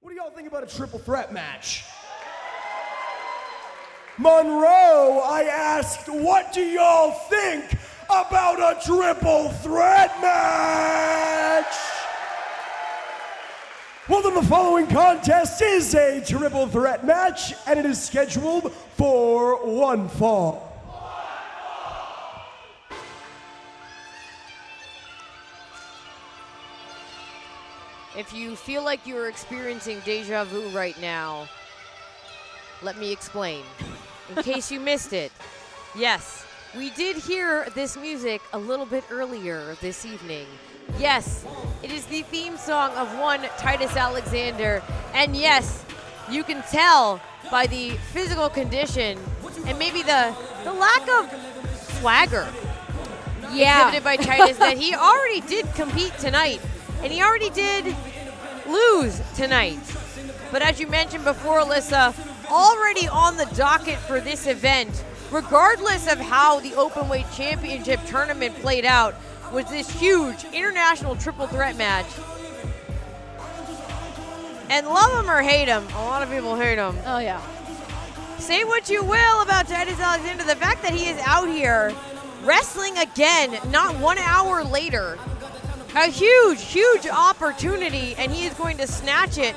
What do y'all think about a triple threat match? Monroe, I asked, what do y'all think about a triple threat match? Well, then the following contest is a triple threat match, and it is scheduled for one fall. If you feel like you're experiencing deja vu right now, let me explain. In case you missed it, yes, we did hear this music a little bit earlier this evening. Yes, it is the theme song of one Titus Alexander, and yes, you can tell by the physical condition and maybe the lack of swagger exhibited by Titus that he already did compete tonight, and he already did lose tonight. But as you mentioned before, Alyssa, already on the docket for this event, regardless of how the Openweight Championship tournament played out, was this huge international triple threat match. And love him or hate him, a lot of people hate him. Oh, yeah. Say what you will about Titus Alexander, the fact that he is out here wrestling again, not 1 hour later, a huge, huge opportunity, and he is going to snatch it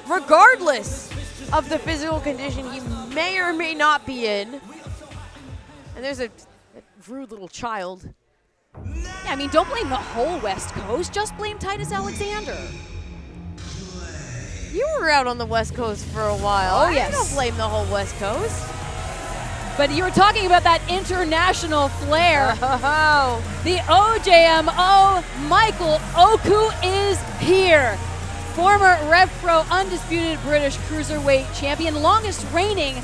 regardless of the physical condition he may or may not be in. And there's a rude little child. Yeah, I mean, don't blame the whole West Coast, just blame Titus Alexander. You were out on the West Coast for a while. Oh, yes. I don't blame the whole West Coast. But you were talking about that international flair. Oh. The OJMO Michael Oku is here. Former Rev Pro undisputed British Cruiserweight champion, longest reigning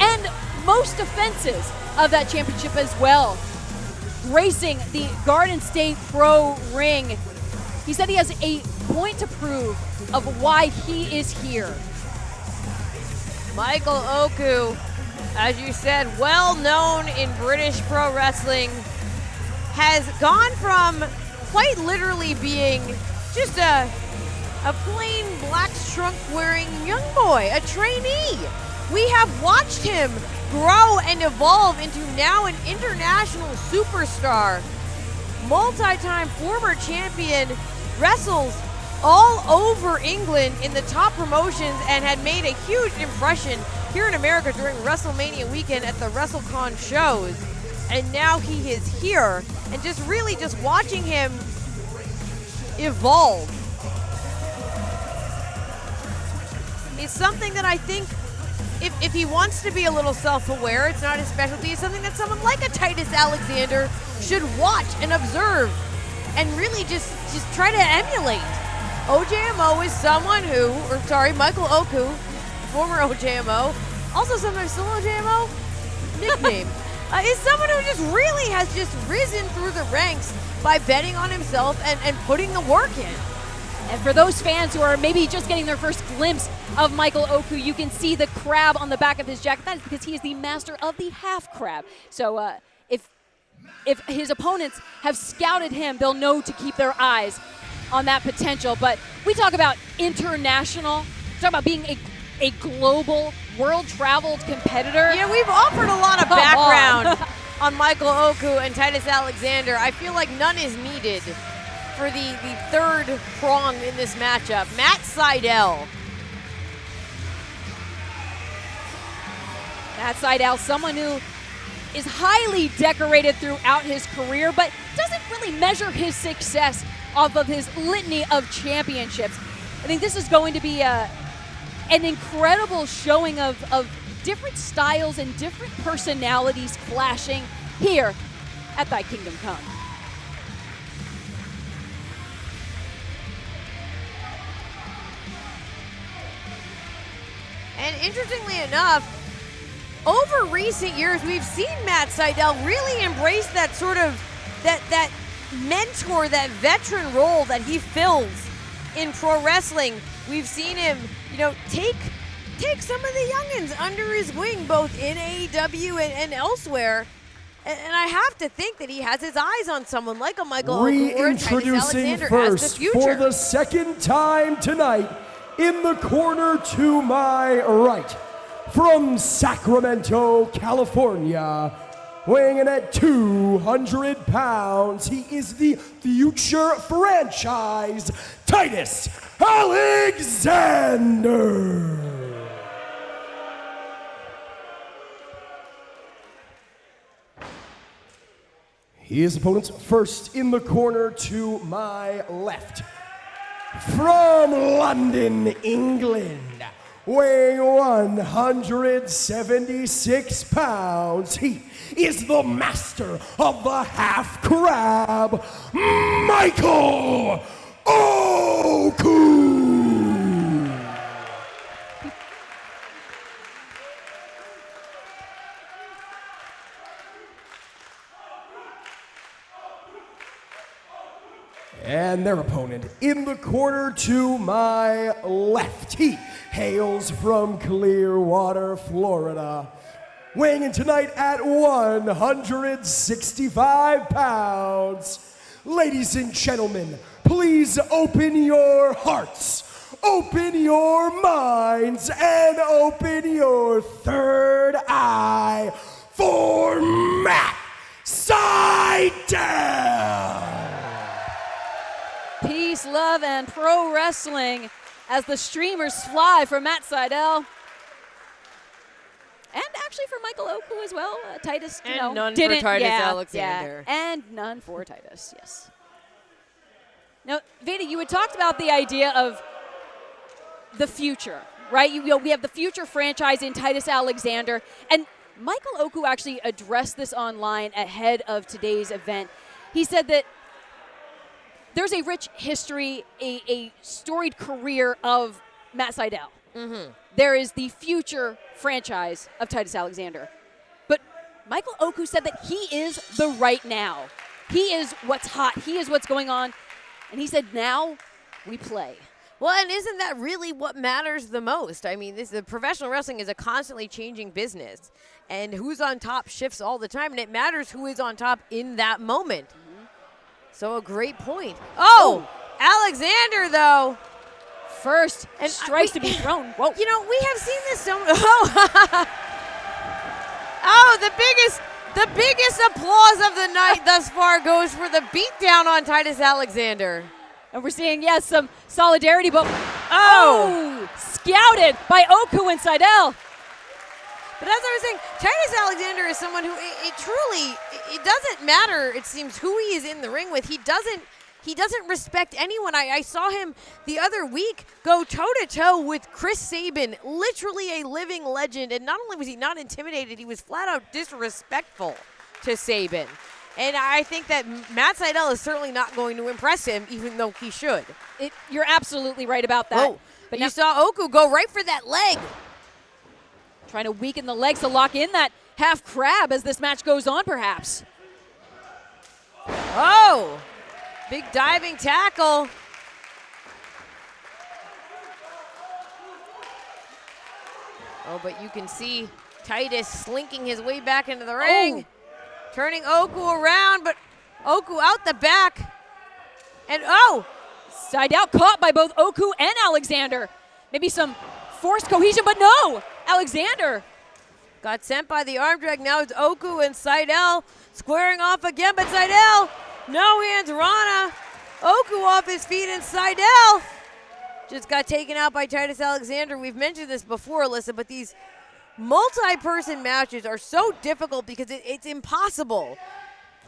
and most defenses of that championship as well. Gracing the Garden State Pro ring. He said he has a point to prove of why he is here. Michael Oku, as you said, well known in British pro wrestling, has gone from quite literally being just a plain black trunk wearing young boy, a trainee. We have watched him grow and evolve into now an international superstar. Multi-time former champion, wrestles all over England in the top promotions and had made a huge impression here in America during WrestleMania weekend at the WrestleCon shows. And now he is here, and just really just watching him evolve is something that I think if he wants to be a little self-aware, it's not his specialty, it's something that someone like a Titus Alexander should watch and observe and really just try to emulate. OJMO is someone who, Michael Oku, former OJMO, also sometimes still OJMO, nickname, is someone who just really has just risen through the ranks by betting on himself and putting the work in. And for those fans who are maybe just getting their first glimpse of Michael Oku, you can see the crab on the back of his jacket. That is because he is the master of the half crab. So if his opponents have scouted him, they'll know to keep their eyes on that potential. But we talk about international, talk about being a global, world-traveled competitor. Yeah, we've offered a lot of background on Michael Oku and Titus Alexander. I feel like none is needed for the third prong in this matchup. Matt Sydal. Matt Sydal, someone who is highly decorated throughout his career, but doesn't really measure his success off of his litany of championships. I think this is going to be an incredible showing of different styles and different personalities clashing here at Thy Kingdom Come. And interestingly enough, over recent years, we've seen Matt Sydal really embrace that sort of, that mentor, that veteran role that he fills in pro wrestling. We've seen him, take some of the youngins under his wing, both in AEW and elsewhere. And I have to think that he has his eyes on someone like a Michael Oku or a Titus Reintroducing Alexander as the first future. for the second time tonight, in the corner to my right, from Sacramento, California, weighing in at 200 pounds, he is the future franchise, Titus Alexander. His opponents first in the corner to my left, from London, England, weighing 176 pounds, he is the master of the half crab, Michael Oku. And their opponent in the corner to my left, he hails from Clearwater, Florida, weighing in tonight at 165 pounds. Ladies and gentlemen, please open your hearts, open your minds, and open your third eye for Matt Sydal. Peace, love, and pro wrestling as the streamers fly for Matt Sydal. And actually for Michael Oku as well. Titus, And none didn't. for Titus yeah, Alexander. Yeah, and none for Titus, yes. Now, Veda, you had talked about the idea of the future, right? We have the future franchise in Titus Alexander. And Michael Oku actually addressed this online ahead of today's event. He said that there's a rich history, a storied career of Matt Sydal. Mm-hmm. There is the future franchise of Titus Alexander. But Michael Oku said that he is the right now. He is what's hot. He is what's going on. And he said, now we play. Well, and isn't that really what matters the most? I mean, the professional wrestling is a constantly changing business. And who's on top shifts all the time. And it matters who is on top in that moment. So a great point. Oh, Alexander, though. First, and strikes to be thrown. Whoa. You know, we have seen this so much. Oh, the biggest applause of the night thus far goes for the beatdown on Titus Alexander. And we're seeing, yes, some solidarity, but oh, scouted by Oku and Sydal. But as I was saying, Titus Alexander is someone who it doesn't matter, it seems, who he is in the ring with. He doesn't respect anyone. I saw him the other week go toe-to-toe with Chris Sabin, literally a living legend. And not only was he not intimidated, he was flat out disrespectful to Sabin. And I think that Matt Sydal is certainly not going to impress him, even though he should. You're absolutely right about that. Oh, but you saw Oku go right for that leg. Trying to weaken the legs to lock in that half crab as this match goes on, perhaps. Oh, big diving tackle. Oh, but you can see Titus slinking his way back into the ring. Oh. Turning Oku around, but Oku out the back. And oh! Sydal caught by both Oku and Alexander. Maybe some forced cohesion, but no! Alexander got sent by the arm drag. Now it's Oku and Sydal squaring off again, but Sydal, no hands Rana. Oku off his feet, and Sydal just got taken out by Titus Alexander. We've mentioned this before, Alyssa, but these multi-person matches are so difficult because it's impossible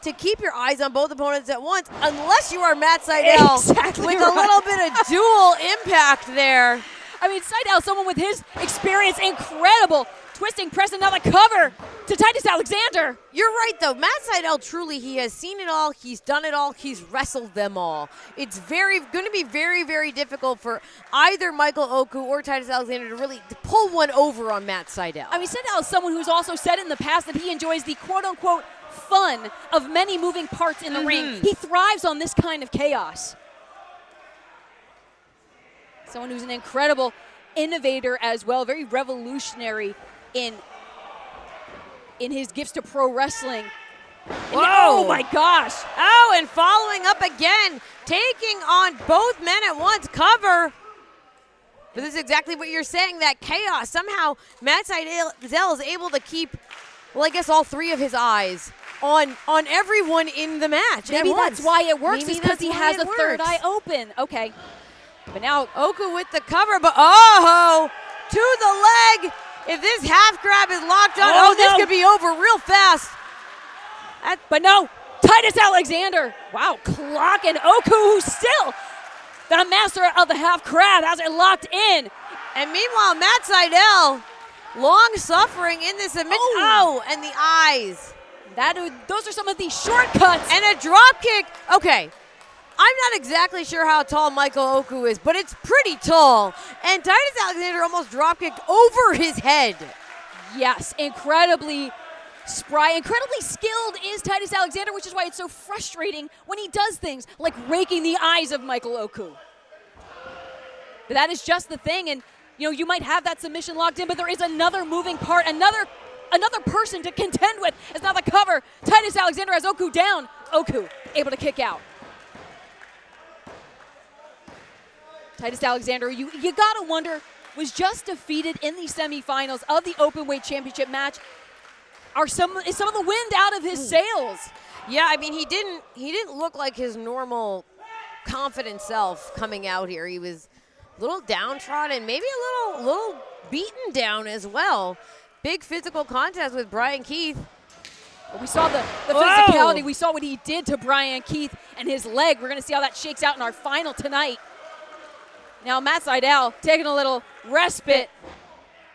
to keep your eyes on both opponents at once unless you are Matt Sydal with a little bit of dual impact there. I mean, Sydal, someone with his experience, incredible. Twisting, pressing down the cover to Titus Alexander. You're right, though. Matt Sydal, truly, he has seen it all. He's done it all. He's wrestled them all. It's going to be very, very difficult for either Michael Oku or Titus Alexander to pull one over on Matt Sydal. I mean, Sydal is someone who's also said in the past that he enjoys the quote-unquote fun of many moving parts in the ring. He thrives on this kind of chaos. Someone who's an incredible innovator as well, very revolutionary in his gifts to pro wrestling. Whoa. Oh my gosh. Oh, and following up again, taking on both men at once. Cover. But this is exactly what you're saying, that chaos. Somehow, Matt Sydal is able to keep, well, I guess all three of his eyes on everyone in the match. Maybe that's why it works, Maybe because he has a third eye open. Okay. But now Oku with the cover, but oh, to the leg. If this half grab is locked on, this could be over real fast. But no, Titus Alexander. Wow, clocking Oku, who's still the master of the half crab, has it locked in. And meanwhile, Matt Sydal, long suffering in this submission. Oh, and the eyes. Those are some of these shortcuts. And a drop kick. Okay, I'm not exactly sure how tall Michael Oku is, but it's pretty tall. And Titus Alexander almost drop kicked over his head. Yes, incredibly spry, incredibly skilled is Titus Alexander, which is why it's so frustrating when he does things like raking the eyes of Michael Oku. But that is just the thing, and you might have that submission locked in, but there is another moving part, another person to contend with. It's now the cover. Titus Alexander has Oku down. Oku able to kick out. Titus Alexander, you gotta wonder, was just defeated in the semifinals of the Openweight Championship match. Is some of the wind out of his sails? Yeah, I mean, he didn't look like his normal confident self coming out here. He was a little downtrodden, maybe a little beaten down as well. Big physical contest with Brian Keith. We saw the physicality. We saw what he did to Brian Keith and his leg. We're going to see how that shakes out in our final tonight. Now Matt Sydal taking a little respite.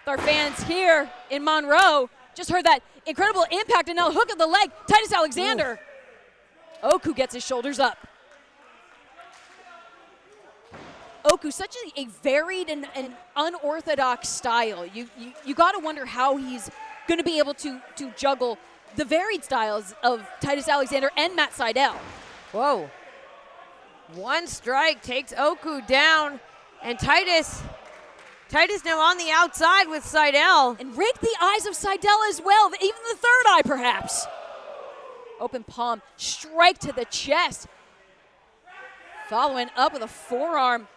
Our fans here in Monroe just heard that incredible impact, and now hook of the leg. Titus Alexander. Oku gets his shoulders up. Oku, such a varied and unorthodox style. You got to wonder how he's going to be able to juggle the varied styles of Titus Alexander and Matt Sydal. Whoa. One strike takes Oku down, and Titus now on the outside with Sydal. And rake the eyes of Sydal as well, even the third eye perhaps. Open palm, strike to the chest. Following up with a forearm.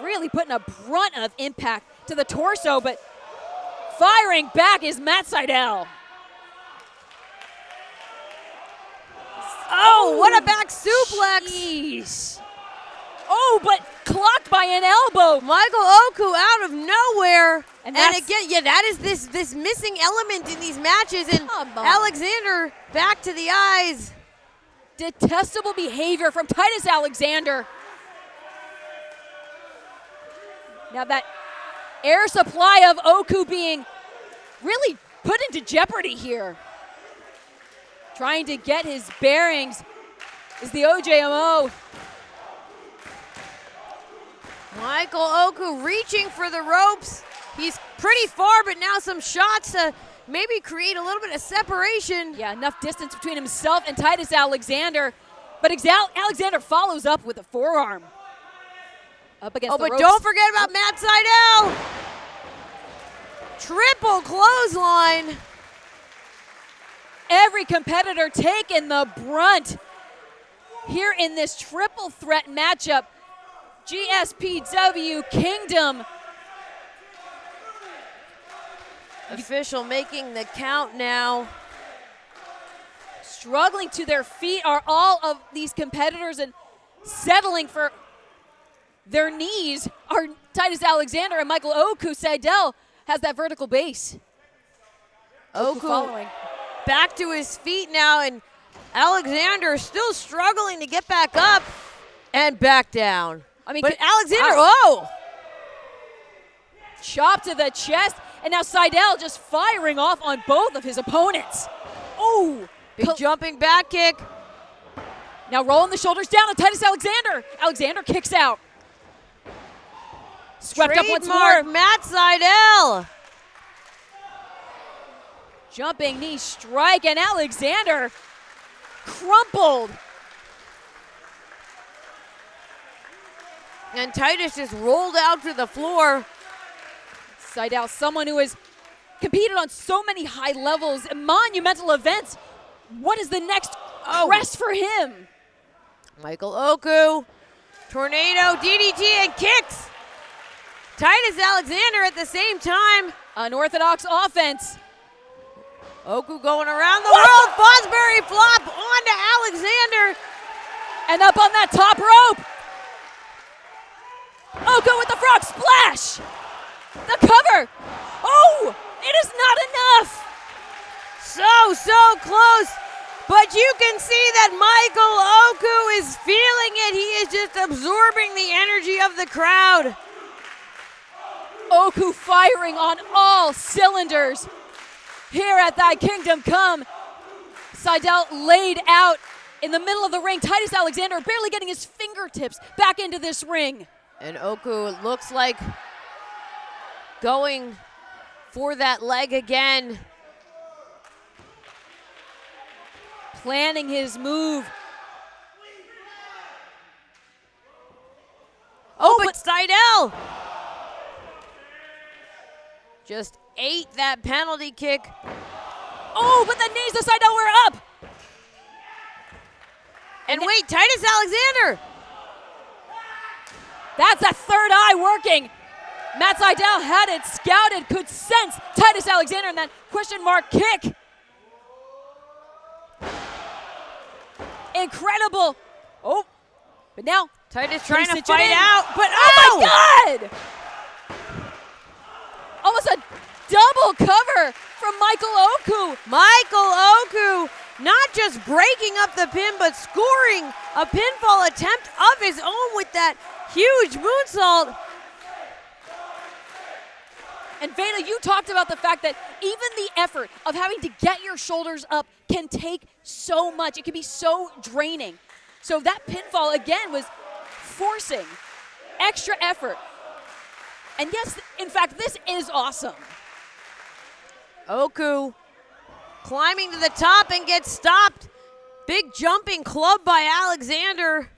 Really putting a brunt of impact to the torso, but firing back is Matt Sydal. Oh, what a back suplex. Jeez. Oh, but clocked by an elbow. Michael Oku out of nowhere. And again, yeah, that is this missing element in these matches. And Alexander back to the eyes. Detestable behavior from Titus Alexander. Now that air supply of Oku being really put into jeopardy here. Trying to get his bearings is the OJMO. Michael Oku reaching for the ropes. He's pretty far, but now some shots to maybe create a little bit of separation. Yeah, enough distance between himself and Titus Alexander. But Alexander follows up with a forearm. Up against the ropes. Don't forget about Matt Sydal. Triple clothesline. Every competitor taking the brunt here in this triple threat matchup. GSPW Kingdom. Official making the count now. Struggling to their feet are all of these competitors, and settling for their knees are Titus Alexander and Michael Oku. Sydal has that vertical base. Oku following. Back to his feet now, and Alexander still struggling to get back up and back down. But Alexander, chop to the chest, and now Sydal just firing off on both of his opponents. Oh, big jumping back kick. Now rolling the shoulders down on Titus Alexander. Alexander kicks out. Swept up once more. Matt Sydal. Jumping knee strike, and Alexander crumpled. And Titus just rolled out to the floor. Sydal, someone who has competed on so many high levels, monumental events. What is the next crest for him? Michael Oku Tornado, DDT, and kicks. Titus Alexander at the same time. Unorthodox offense. Oku going around the world. Fosbury flop onto Alexander. And up on that top rope. Oku with the frog splash. The cover. Oh, it is not enough. So close. But you can see that Michael Oku is feeling it. He is just absorbing the energy of the crowd. Oku firing on all cylinders. Here at Thy Kingdom Come. Sydal laid out in the middle of the ring. Titus Alexander barely getting his fingertips back into this ring. And Oku looks like going for that leg again. Planning his move. Oh, but Sydal just ate that penalty kick. Oh, but the knees of Sydal were up. And wait, Titus Alexander. That's a third eye working. Matt Sydal had it scouted, could sense Titus Alexander in that question mark kick. Incredible. Oh, but now Titus trying to it fight in. out, but oh my God! Almost a double cover from Michael Oku. Michael Oku not just breaking up the pin, but scoring a pinfall attempt of his own with that huge moonsault. And Veda, you talked about the fact that even the effort of having to get your shoulders up can take so much. It can be so draining. So that pinfall, again, was forcing extra effort. And yes, in fact, this is awesome. Oku climbing to the top and gets stopped. Big jumping club by Alexander,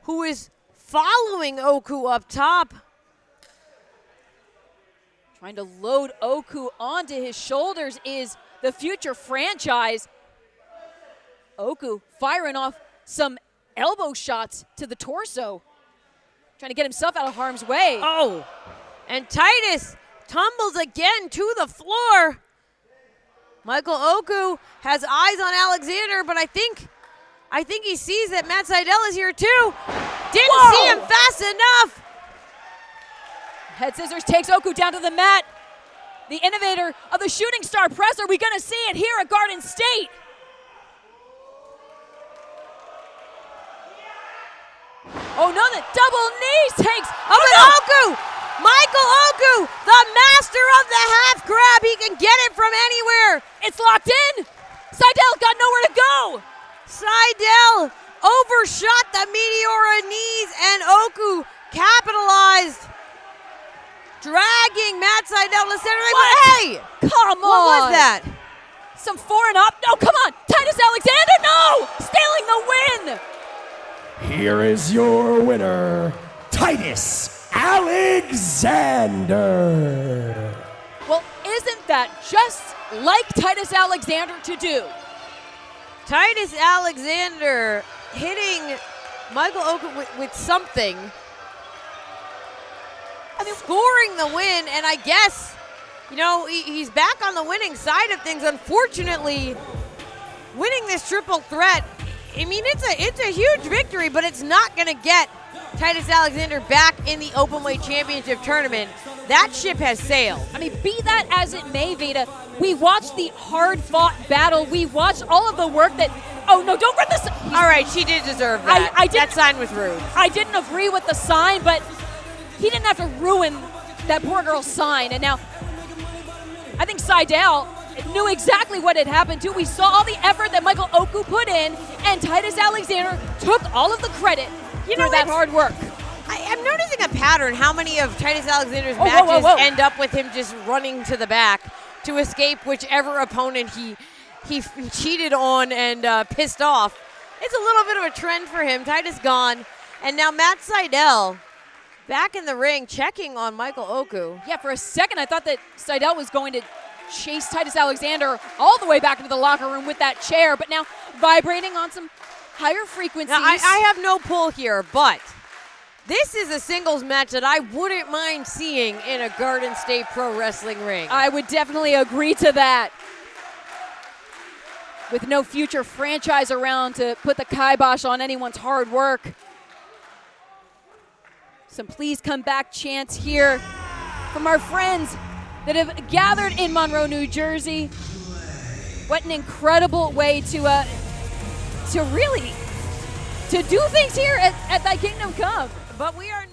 who is following Oku up top. Trying to load Oku onto his shoulders is the future franchise. Oku firing off some elbow shots to the torso. Trying to get himself out of harm's way. Oh, and Titus tumbles again to the floor. Michael Oku has eyes on Alexander, but I think he sees that Matt Sydal is here too. Didn't see him fast enough. Head scissors takes Oku down to the mat. The innovator of the shooting star press. Are we going to see it here at Garden State? Oh no, the double knees takes. Oku! Michael Oku, the master of the half grab. He can get it from anywhere. It's locked in. Sydal got nowhere to go. Sydal overshot the Meteora knees and Oku capitalized. Dragging Matt Sydal to the center. Hey! Come on. What was that? Some foreign up. No, come on. Titus Alexander, no! Stealing the win. Here is your winner, Titus Alexander. Well, isn't that just like Titus Alexander to do? Titus Alexander hitting Michael Oku with something. Scoring the win, and I guess, you know, he's back on the winning side of things. Unfortunately, winning this triple threat, I mean, it's a huge victory, but it's not going to get Titus Alexander back in the Openweight Championship tournament. That ship has sailed. I mean, be that as it may, Veda, we watched the hard-fought battle. We watched all of the work that, oh no, don't run this. All right, she did deserve that. That sign was rude. I didn't agree with the sign, but he didn't have to ruin that poor girl's sign. And now, I think Sydal knew exactly what had happened too. We saw all the effort that Michael Oku put in, and Titus Alexander took all of the credit for that hard work. I'm noticing a pattern. How many of Titus Alexander's matches end up with him just running to the back to escape whichever opponent he cheated on and pissed off. It's a little bit of a trend for him. Titus gone, and now Matt Sydal back in the ring, checking on Michael Oku. Yeah, for a second I thought that Sydal was going to chase Titus Alexander all the way back into the locker room with that chair, but now vibrating on some higher frequencies. Now, I have no pull here, but This is a singles match that I wouldn't mind seeing in a Garden State Pro Wrestling ring. I would definitely agree to that. With no future franchise around to put the kibosh on anyone's hard work. Some please come back chants here from our friends that have gathered in Monroe, New Jersey. What an incredible way to really do things here at Thy Kingdom Come. But we are